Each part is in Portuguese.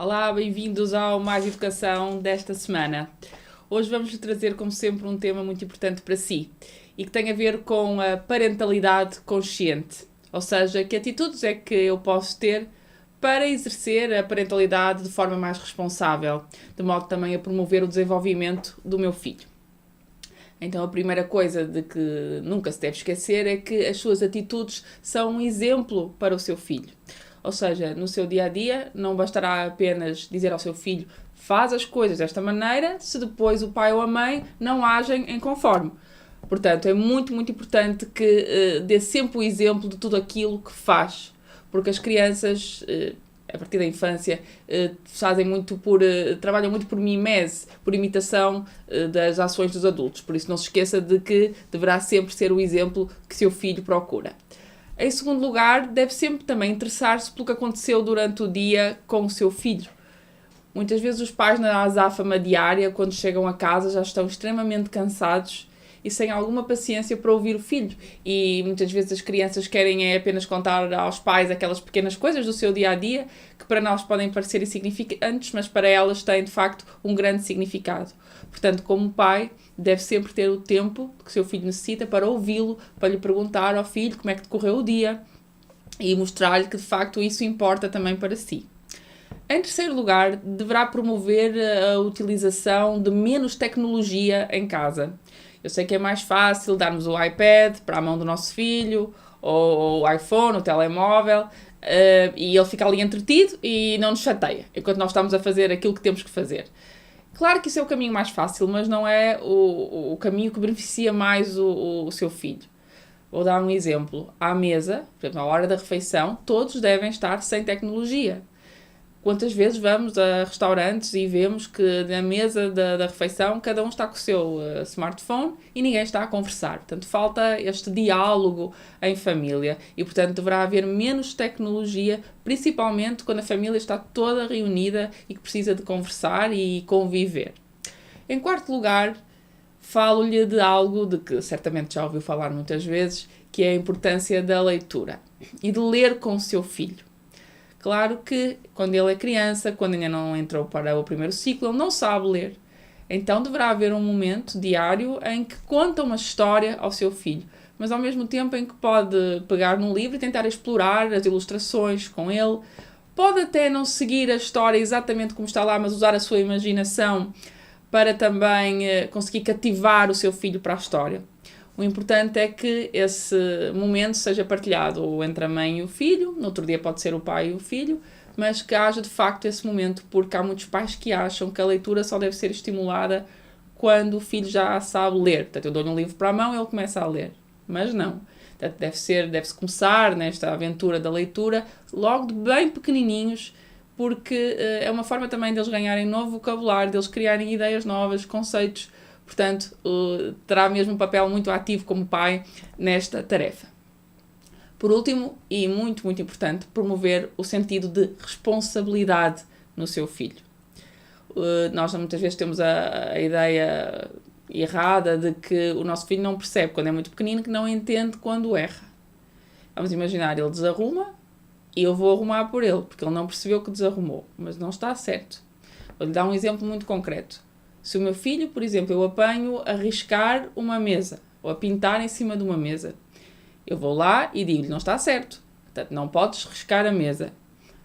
Olá, bem-vindos ao Mais Educação desta semana. Hoje vamos-lhe trazer, como sempre, um tema muito importante para si e que tem a ver com a parentalidade consciente. Ou seja, que atitudes é que eu posso ter para exercer a parentalidade de forma mais responsável, de modo também a promover o desenvolvimento do meu filho. Então, a primeira coisa de que nunca se deve esquecer é que as suas atitudes são um exemplo para o seu filho. Ou seja, no seu dia-a-dia, não bastará apenas dizer ao seu filho faz as coisas desta maneira, se depois o pai ou a mãe não agem em conforme. Portanto, é muito, muito importante que dê sempre o exemplo de tudo aquilo que faz. Porque as crianças, a partir da infância, fazem muito trabalham muito por mimese, por imitação das ações dos adultos. Por isso não se esqueça de que deverá sempre ser o exemplo que seu filho procura. Em segundo lugar, deve sempre também interessar-se pelo que aconteceu durante o dia com o seu filho. Muitas vezes os pais na azáfama diária, quando chegam a casa, já estão extremamente cansados e sem alguma paciência para ouvir o filho. E muitas vezes as crianças querem apenas contar aos pais aquelas pequenas coisas do seu dia-a-dia que para nós podem parecer insignificantes, mas para elas têm de facto um grande significado. Portanto, como pai, deve sempre ter o tempo que o seu filho necessita para ouvi-lo, para lhe perguntar ao filho como é que decorreu o dia e mostrar-lhe que de facto isso importa também para si. Em terceiro lugar, deverá promover a utilização de menos tecnologia em casa. Eu sei que é mais fácil darmos o iPad para a mão do nosso filho, ou o iPhone, o telemóvel, e ele fica ali entretido e não nos chateia, enquanto nós estamos a fazer aquilo que temos que fazer. Claro que isso é o caminho mais fácil, mas não é o caminho que beneficia mais o seu filho. Vou dar um exemplo. À mesa, por exemplo, na hora da refeição, todos devem estar sem tecnologia. Quantas vezes vamos a restaurantes e vemos que na mesa da refeição cada um está com o seu smartphone e ninguém está a conversar. Portanto, falta este diálogo em família e, portanto, deverá haver menos tecnologia, principalmente quando a família está toda reunida e que precisa de conversar e conviver. Em quarto lugar, falo-lhe de algo de que certamente já ouviu falar muitas vezes, que é a importância da leitura e de ler com o seu filho. Claro que, quando ele é criança, quando ainda não entrou para o primeiro ciclo, ele não sabe ler. Então, deverá haver um momento diário em que conta uma história ao seu filho, mas ao mesmo tempo em que pode pegar num livro e tentar explorar as ilustrações com ele. Pode até não seguir a história exatamente como está lá, mas usar a sua imaginação para também conseguir cativar o seu filho para a história. O importante é que esse momento seja partilhado ou entre a mãe e o filho, no outro dia pode ser o pai e o filho, mas que haja de facto esse momento, porque há muitos pais que acham que a leitura só deve ser estimulada quando o filho já sabe ler. Portanto, eu dou-lhe um livro para a mão e ele começa a ler. Mas não. Portanto, deve-se começar nesta aventura da leitura logo de bem pequenininhos, porque é uma forma também deles ganharem novo vocabulário, deles criarem ideias novas, conceitos. Portanto, terá mesmo um papel muito ativo como pai nesta tarefa. Por último, e muito, muito importante, promover o sentido de responsabilidade no seu filho. Nós muitas vezes temos a ideia errada de que o nosso filho não percebe quando é muito pequenino, que não entende quando erra. Vamos imaginar, ele desarruma e eu vou arrumar por ele, porque ele não percebeu que desarrumou, mas não está certo. Vou-lhe dar um exemplo muito concreto. Se o meu filho, por exemplo, eu apanho a riscar uma mesa ou a pintar em cima de uma mesa, eu vou lá e digo-lhe, não está certo, portanto não podes riscar a mesa.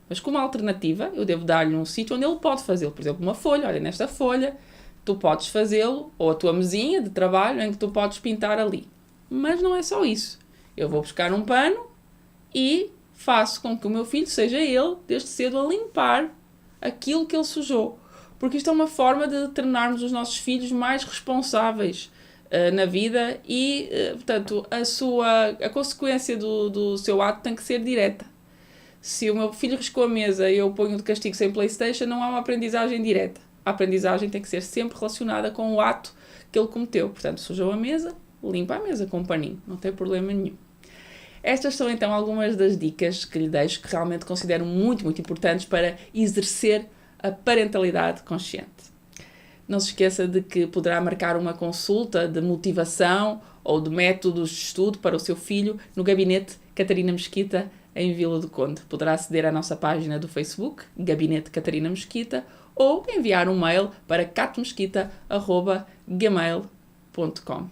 Mas como alternativa, eu devo dar-lhe um sítio onde ele pode fazê-lo. Por exemplo, uma folha, olha, nesta folha tu podes fazê-lo, ou a tua mesinha de trabalho em que tu podes pintar ali. Mas não é só isso. Eu vou buscar um pano e faço com que o meu filho seja ele, desde cedo, a limpar aquilo que ele sujou. Porque isto é uma forma de tornarmos os nossos filhos mais responsáveis na vida e, portanto, a consequência do seu ato tem que ser direta. Se o meu filho riscou a mesa e eu ponho de castigo sem PlayStation, não há uma aprendizagem direta. A aprendizagem tem que ser sempre relacionada com o ato que ele cometeu. Portanto, sujou a mesa, limpa a mesa com um paninho, não tem problema nenhum. Estas são então algumas das dicas que lhe deixo que realmente considero muito, muito importantes para exercer a parentalidade consciente. Não se esqueça de que poderá marcar uma consulta de motivação ou de métodos de estudo para o seu filho no gabinete Catarina Mesquita, em Vila do Conde. Poderá aceder à nossa página do Facebook, Gabinete Catarina Mesquita, ou enviar um mail para catmesquita@gmail.com.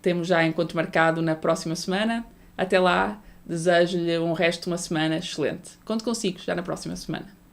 Temos já encontro marcado na próxima semana. Até lá, desejo-lhe um resto de uma semana excelente. Conto consigo já na próxima semana.